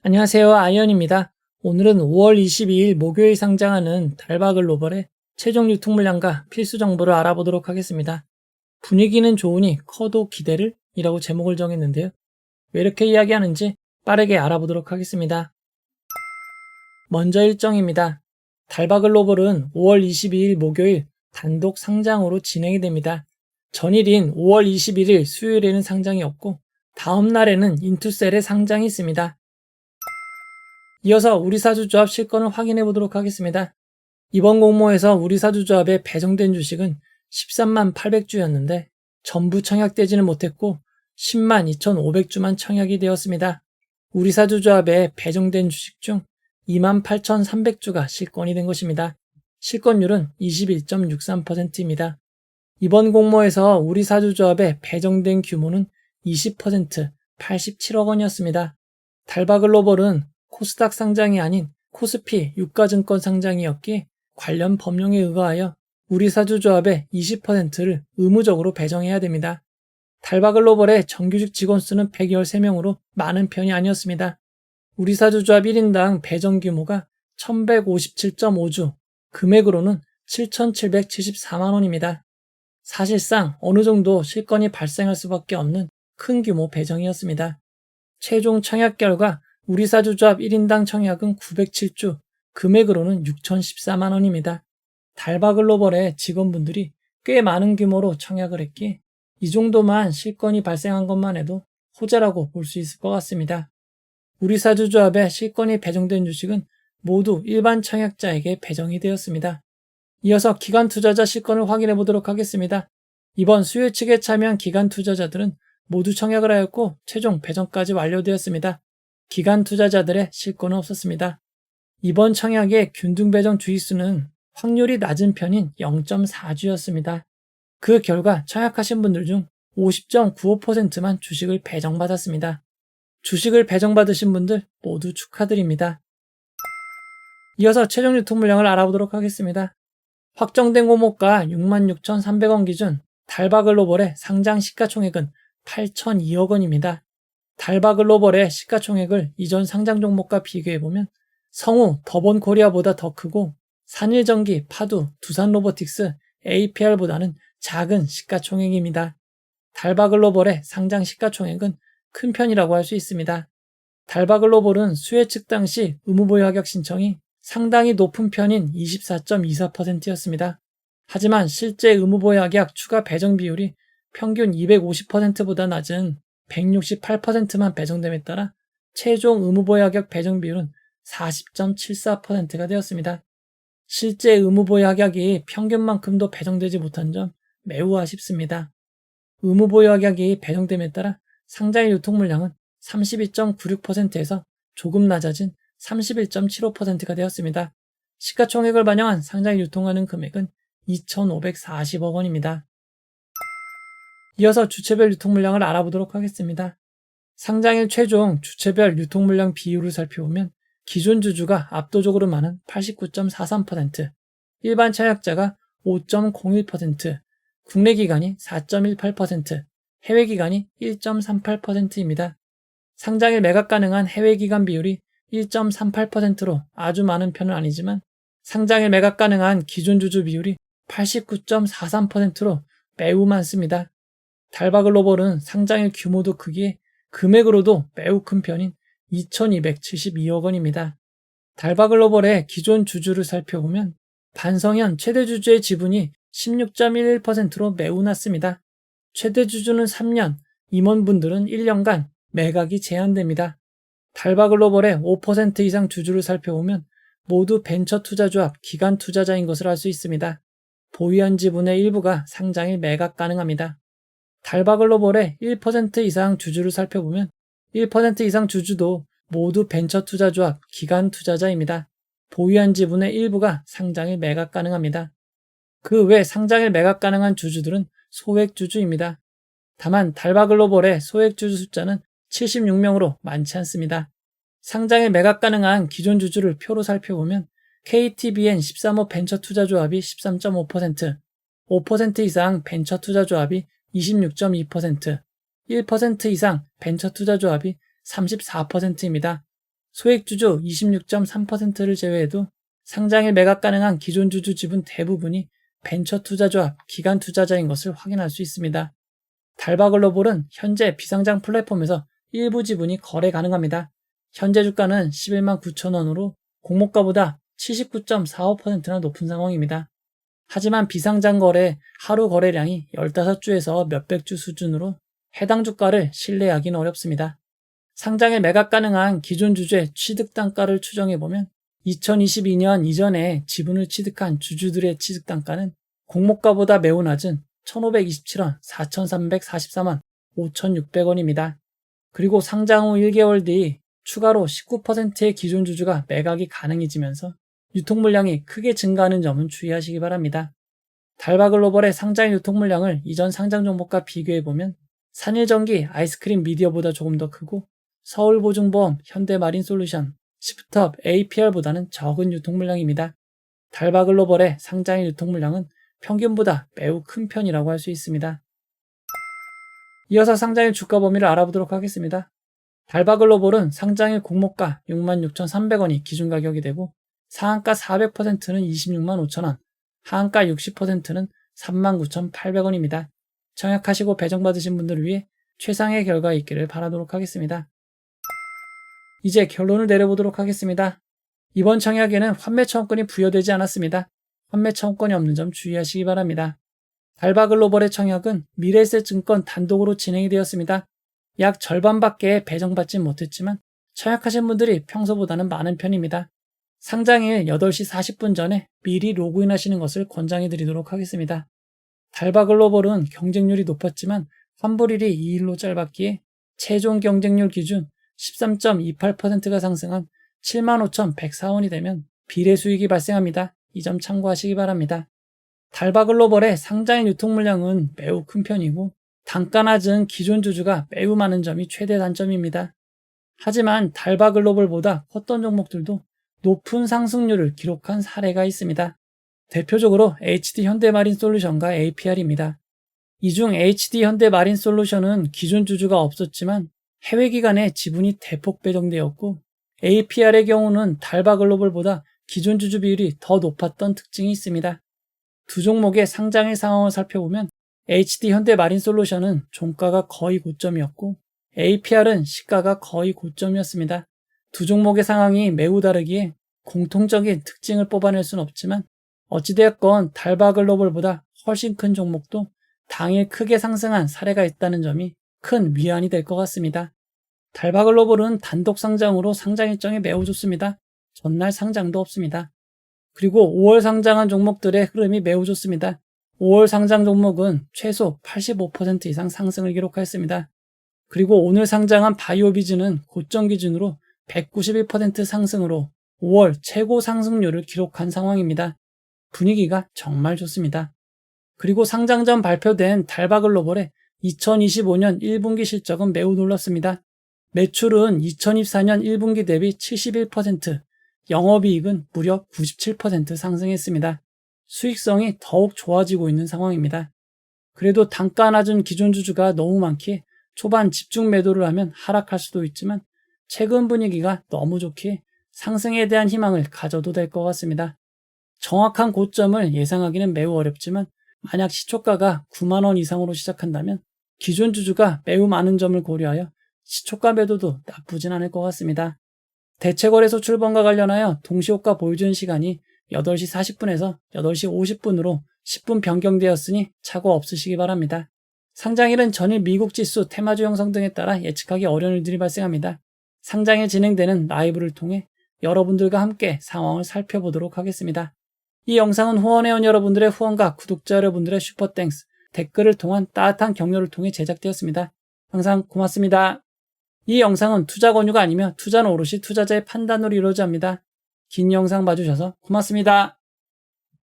안녕하세요. 아이언입니다. 오늘은 5월 22일 목요일 상장하는 달바글로벌의 최종 유통 물량과 필수 정보를 알아보도록 하겠습니다. 분위기는 좋으니 커도 기대를? 이라고 제목을 정했는데요. 왜 이렇게 이야기하는지 빠르게 알아보도록 하겠습니다. 먼저 일정입니다. 달바글로벌은 5월 22일 목요일 단독 상장으로 진행이 됩니다. 전일인 5월 21일 수요일에는 상장이 없고 다음 날에는 인투셀의 상장이 있습니다. 이어서 우리사주조합 실권을 확인해 보도록 하겠습니다. 이번 공모에서 우리사주조합에 배정된 주식은 13만 800주였는데 전부 청약되지는 못했고 10만 2,500주만 청약이 되었습니다. 우리사주조합에 배정된 주식 중 2만 8,300주가 실권이 된 것입니다. 실권율은 21.63%입니다. 이번 공모에서 우리사주조합에 배정된 규모는 20%, 87억 원이었습니다. 달바글로벌은 코스닥 상장이 아닌 코스피 유가증권 상장이었기에 관련 법령에 의거하여 우리사주조합의 20%를 의무적으로 배정해야 됩니다. 달바글로벌의 정규직 직원 수는 113명으로 많은 편이 아니었습니다. 우리사주조합 1인당 배정 규모가 1157.5주, 금액으로는 7,774만 원입니다. 사실상 어느 정도 실권이 발생할 수밖에 없는 큰 규모 배정이었습니다. 최종 청약 결과 우리사주조합 1인당 청약은 907주, 금액으로는 6,014만 원입니다. 달바글로벌의 직원분들이 꽤 많은 규모로 청약을 했기에 이 정도만 실권이 발생한 것만 해도 호재라고 볼 수 있을 것 같습니다. 우리사주조합에 실권이 배정된 주식은 모두 일반 청약자에게 배정이 되었습니다. 이어서 기관 투자자 실권을 확인해 보도록 하겠습니다. 이번 수요 측에 참여한 기관 투자자들은 모두 청약을 하였고 최종 배정까지 완료되었습니다. 기관 투자자들의 실권은 없었습니다. 이번 청약의 균등 배정 주의수는 확률이 낮은 편인 0.4주였습니다. 그 결과 청약하신 분들 중 50.95%만 주식을 배정받았습니다. 주식을 배정받으신 분들 모두 축하드립니다. 이어서 최종 유통 물량을 알아보도록 하겠습니다. 확정된 공모가 66,300원 기준 달바글로벌의 상장 시가총액은 8,002억 원입니다. 달바글로벌의 시가총액을 이전 상장 종목과 비교해보면 성우, 더본코리아보다 더 크고 산일전기, 파두, 두산로보틱스, APR보다는 작은 시가총액입니다. 달바글로벌의 상장 시가총액은 큰 편이라고 할 수 있습니다. 달바글로벌은 수혜 측 당시 의무보유 하격 신청이 상당히 높은 편인 24.24%였습니다. 하지만 실제 의무보유 하격 추가 배정 비율이 평균 250%보다 낮은 168%만 배정됨에 따라 최종 의무보유 하격 배정 비율은 40.74%가 되었습니다. 실제 의무보유 하격이 평균만큼도 배정되지 못한 점 매우 아쉽습니다. 의무보유 하격이 배정됨에 따라 상장일 유통 물량은 32.96%에서 조금 낮아진 31.75%가 되었습니다. 시가총액을 반영한 상장일 유통하는 금액은 2,540억 원입니다. 이어서 주체별 유통 물량을 알아보도록 하겠습니다. 상장일 최종 주체별 유통 물량 비율을 살펴보면 기존 주주가 압도적으로 많은 89.43%, 일반 청약자가 5.01%, 국내 기관이 4.18%, 해외 기관이 1.38%입니다. 상장일 매각 가능한 해외 기관 비율이 1.38%로 아주 많은 편은 아니지만 상장일 매각 가능한 기존 주주 비율이 89.43%로 매우 많습니다. 달바글로벌은 상장일 규모도 크기에 금액으로도 매우 큰 편인 2,272억 원입니다. 달바글로벌의 기존 주주를 살펴보면 반성현 최대 주주의 지분이 16.11%로 매우 낮습니다. 최대 주주는 3년, 임원분들은 1년간 매각이 제한됩니다. 달바글로벌의 5% 이상 주주를 살펴보면 모두 벤처 투자조합, 기관 투자자인 것을 알 수 있습니다. 보유한 지분의 일부가 상장일 매각 가능합니다. 달바글로벌의 1% 이상 주주를 살펴보면 1% 이상 주주도 모두 벤처 투자조합, 기관 투자자입니다. 보유한 지분의 일부가 상장일 매각 가능합니다. 그 외 상장일 매각 가능한 주주들은 소액주주입니다. 다만 달바글로벌의 소액주주 숫자는 76명으로 많지 않습니다. 상장일 매각 가능한 기존 주주를 표로 살펴보면 KTBN 13호 벤처 투자조합이 13.5%, 5% 이상 벤처 투자조합이 26.2%, 1% 이상 벤처 투자조합이 34%입니다. 소액주주 26.3%를 제외해도 상장일 매각 가능한 기존 주주 지분 대부분이 벤처 투자조합, 기관 투자자인 것을 확인할 수 있습니다. 달바글로벌은 현재 비상장 플랫폼에서 일부 지분이 거래 가능합니다. 현재 주가는 11만 9천 원으로 공모가보다 79.45%나 높은 상황입니다. 하지만 비상장 거래 하루 거래량이 15주에서 몇백 주 수준으로 해당 주가를 신뢰하기는 어렵습니다. 상장에 매각 가능한 기존 주주의 취득 단가를 추정해보면 2022년 이전에 지분을 취득한 주주들의 취득 단가는 공모가보다 매우 낮은 1,527원, 4,344만 5,600원입니다. 그리고 상장 후 1개월 뒤 추가로 19%의 기존 주주가 매각이 가능해지면서 유통 물량이 크게 증가하는 점은 주의하시기 바랍니다. 달바글로벌의 상장 유통 물량을 이전 상장 종목과 비교해보면 산일전기, 아이스크림 미디어보다 조금 더 크고 서울보증보험, 현대마린솔루션, 시프트업, APR보다는 적은 유통 물량입니다. 달바글로벌의 상장의 유통 물량은 평균보다 매우 큰 편이라고 할 수 있습니다. 이어서 상장일 주가 범위를 알아보도록 하겠습니다. 달바글로벌은 상장일 공모가 66,300원이 기준 가격이 되고 상한가 400%는 26만 5천원, 하한가 60%는 39,800원입니다. 청약하시고 배정받으신 분들을 위해 최상의 결과 있기를 바라도록 하겠습니다. 이제 결론을 내려보도록 하겠습니다. 이번 청약에는 환매 청구권이 부여되지 않았습니다. 환매 청구권이 없는 점 주의하시기 바랍니다. 달바글로벌의 청약은 미래에셋증권 단독으로 진행이 되었습니다. 약 절반밖에 배정받지 못했지만 청약하신 분들이 평소보다는 많은 편입니다. 상장일 8시 40분 전에 미리 로그인하시는 것을 권장해 드리도록 하겠습니다. 달바글로벌은 경쟁률이 높았지만 환불일이 2일로 짧았기에 최종 경쟁률 기준 13.28%가 상승한 75,104원이 되면 비례 수익이 발생합니다. 이 점 참고하시기 바랍니다. 달바글로벌의 상장일 유통 물량은 매우 큰 편이고 단가 낮은 기존 주주가 매우 많은 점이 최대 단점입니다. 하지만 달바글로벌보다 컸던 종목들도 높은 상승률을 기록한 사례가 있습니다. 대표적으로 HD 현대마린솔루션과 APR입니다. 이 중 HD 현대마린솔루션은 기존 주주가 없었지만 해외 기관에 지분이 대폭 배정되었고 APR의 경우는 달바글로벌보다 기존 주주 비율이 더 높았던 특징이 있습니다. 두 종목의 상장일 상황을 살펴보면 HD 현대마린솔루션은 종가가 거의 고점이었고 APR은 시가가 거의 고점이었습니다. 두 종목의 상황이 매우 다르기에 공통적인 특징을 뽑아낼 수는 없지만 어찌되었건 달바글로벌보다 훨씬 큰 종목도 당일 크게 상승한 사례가 있다는 점이 큰 위안이 될 것 같습니다. 달바글로벌은 단독 상장으로 상장 일정이 매우 좋습니다. 전날 상장도 없습니다. 그리고 5월 상장한 종목들의 흐름이 매우 좋습니다. 5월 상장 종목은 최소 85% 이상 상승을 기록하였습니다. 그리고 오늘 상장한 바이오비즈는 고점 기준으로 191% 상승으로 5월 최고 상승률을 기록한 상황입니다. 분위기가 정말 좋습니다. 그리고 상장 전 발표된 달바글로벌의 2025년 1분기 실적은 매우 놀랍습니다. 매출은 2024년 1분기 대비 71%, 영업이익은 무려 97% 상승했습니다. 수익성이 더욱 좋아지고 있는 상황입니다. 그래도 단가 낮은 기존 주주가 너무 많기에 초반 집중 매도를 하면 하락할 수도 있지만 최근 분위기가 너무 좋기에 상승에 대한 희망을 가져도 될 것 같습니다. 정확한 고점을 예상하기는 매우 어렵지만 만약 시초가가 9만 원 이상으로 시작한다면 기존 주주가 매우 많은 점을 고려하여 시초가 매도도 나쁘진 않을 것 같습니다. 대체거래소 출범과 관련하여 동시효과 보여주는 시간이 8시 40분에서 8시 50분으로 10분 변경되었으니 착오 없으시기 바랍니다. 상장일은 전일 미국 지수, 테마주 형성 등에 따라 예측하기 어려운 일들이 발생합니다. 상장일 진행되는 라이브를 통해 여러분들과 함께 상황을 살펴보도록 하겠습니다. 이 영상은 후원해온 여러분들의 후원과 구독자 여러분들의 슈퍼땡스, 댓글을 통한 따뜻한 격려를 통해 제작되었습니다. 항상 고맙습니다. 이 영상은 투자 권유가 아니며 투자는 오롯이 투자자의 판단으로 이루어집니다. 긴 영상 봐주셔서 고맙습니다.